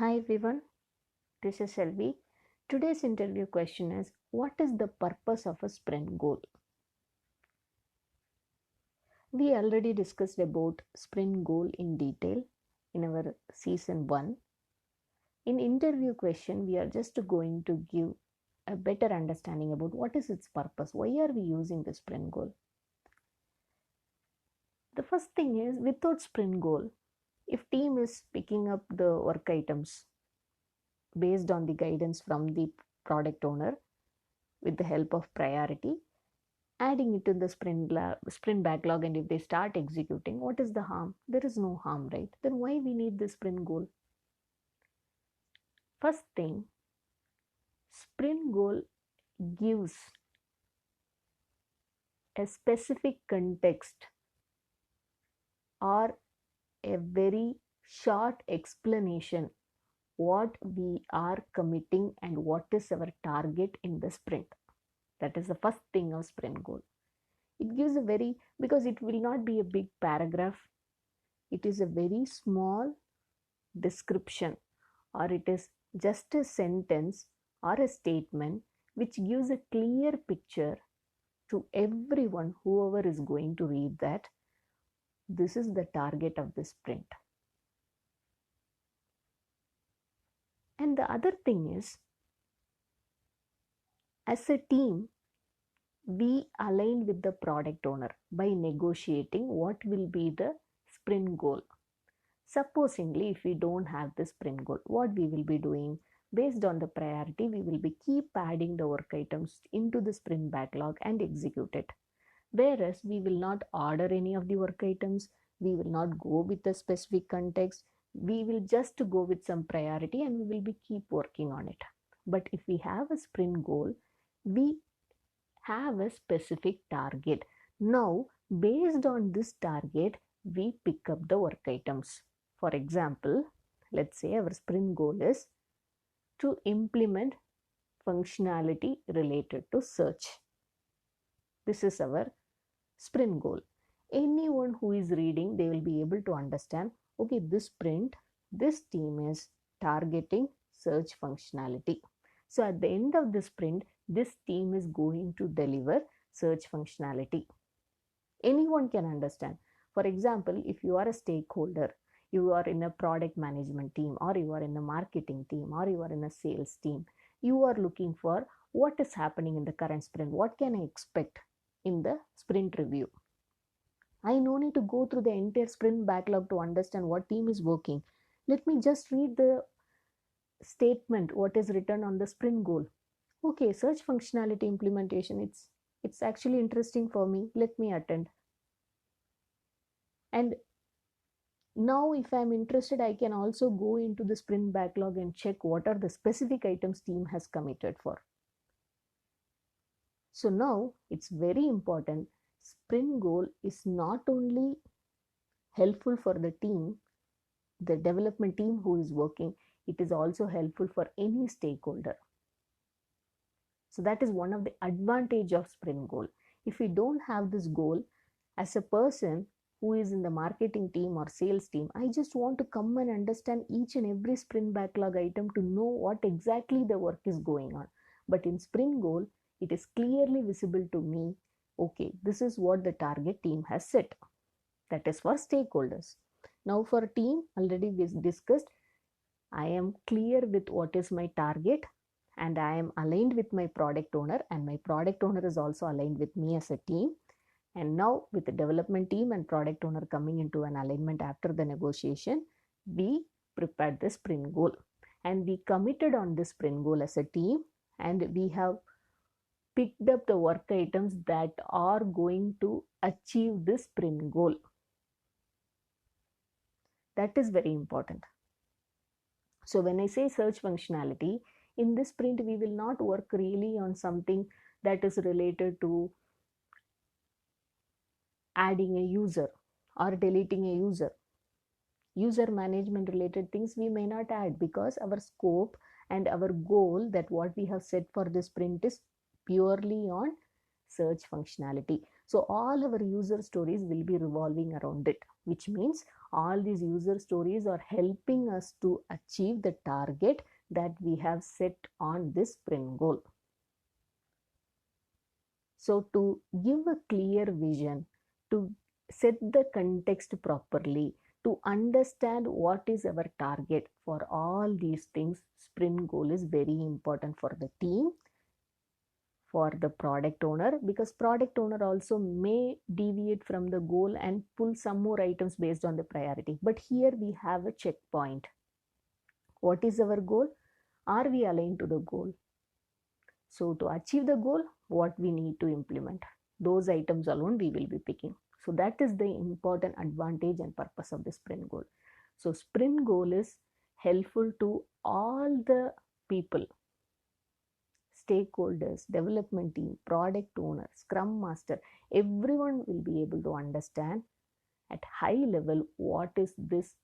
Hi everyone, this is Selvi. Today's interview question is, what is the purpose of a sprint goal? We already discussed about sprint goal in detail in our season 1. In interview question, we are just going to give a better understanding about what is its purpose. Why are we using the sprint goal? The first thing is, without sprint goal, if team is picking up the work items based on the guidance from the product owner with the help of priority, adding it to the sprint backlog, and if they start executing, what is the harm? There is no harm, right? Then why we need the sprint goal? First thing, sprint goal gives a specific context or a very short explanation what we are committing and what is our target in the sprint. That is the first thing of sprint goal. It gives a very, because it will not be a big paragraph, it is a very small description, or it is just a sentence or a statement which gives a clear picture to everyone, whoever is going to read that this is the target of this sprint. And the other thing is, as a team, we align with the product owner by negotiating what will be the sprint goal. Supposingly, if we don't have the sprint goal, what we will be doing? Based on the priority, we will be keep adding the work items into the sprint backlog and execute it. Whereas we will not order any of the work items, we will not go with a specific context, we will just go with some priority and we will be keep working on it. But if we have a sprint goal, we have a specific target. Now, based on this target, we pick up the work items. For example, let's say our sprint goal is to implement functionality related to search. This is our sprint goal. Anyone who is reading, they will be able to understand, okay, this sprint, this team is targeting search functionality. So at the end of the sprint, this team is going to deliver search functionality. Anyone can understand. For example, if you are a stakeholder, you are in a product management team, or you are in a marketing team, or you are in a sales team, you are looking for what is happening in the current sprint, what can I expect in the sprint review. I no need to go through the entire sprint backlog to understand what team is working. Let me just read the statement, what is written on the sprint goal. Okay, search functionality implementation, it's actually interesting for me, let me attend. And now if I'm interested, I can also go into the sprint backlog and check what are the specific items team has committed for. So now it's very important. Sprint goal is not only helpful for the team, the development team who is working, it is also helpful for any stakeholder. So that is one of the advantage of sprint goal. If we don't have this goal, as a person who is in the marketing team or sales team, I just want to come and understand each and every sprint backlog item to know what exactly the work is going on. But in sprint goal, it is clearly visible to me, okay, this is what the target team has set. That is for stakeholders. Now for team, already we discussed, I am clear with what is my target and I am aligned with my product owner, and my product owner is also aligned with me as a team. And now with the development team and product owner coming into an alignment after the negotiation, we prepared the sprint goal and we committed on this sprint goal as a team, and we have picked up the work items that are going to achieve this sprint goal. That is very important. So when I say search functionality, in this sprint, we will not work really on something that is related to adding a user or deleting a user. User management related things we may not add, because our scope and our goal, that what we have set for this sprint, is purely on search functionality. So all our user stories will be revolving around it, which means All these user stories are helping us to achieve the target that we have set on this sprint goal. So to give a clear vision, to set the context properly, to understand what is our target for all these things, sprint goal is very important for the team, for the product owner, because product owner also may deviate from the goal and pull some more items based on the priority. But here we have a checkpoint. What is our goal? Are we aligned to the goal? So to achieve the goal, what we need to implement, those items alone we will be picking. So that is the important advantage and purpose of the sprint goal. So sprint goal is helpful to all the people, stakeholders, development team, product owner, scrum master. Everyone will be able to understand at high level what is this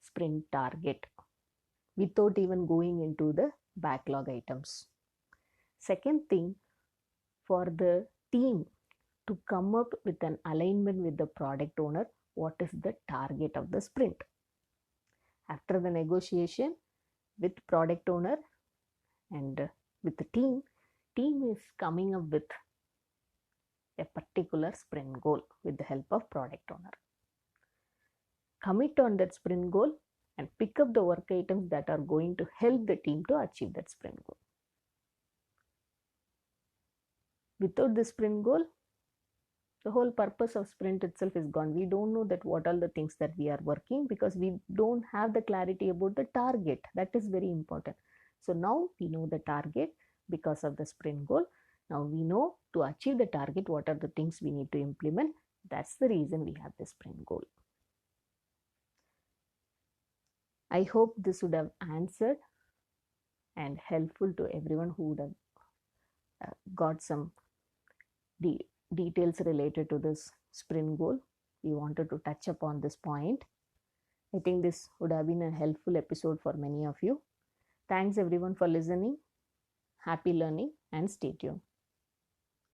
sprint target without even going into the backlog items. Second thing, for the team to come up with an alignment with the product owner, what is the target of the sprint? After the negotiation with product owner and with the team is coming up with a particular sprint goal with the help of product owner. Commit on that sprint goal and pick up the work items that are going to help the team to achieve that sprint goal. Without the sprint goal, the whole purpose of sprint itself is gone. We don't know that what are the things that we are working, because we don't have the clarity about the target. That is very important. So now we know the target because of the sprint goal. Now we know to achieve the target what are the things we need to implement. That's the reason we have the sprint goal. I hope this would have answered and helpful to everyone who would have got some details related to this sprint goal. We wanted to touch upon this point. I think this would have been a helpful episode for many of you. Thanks everyone for listening. Happy learning and stay tuned.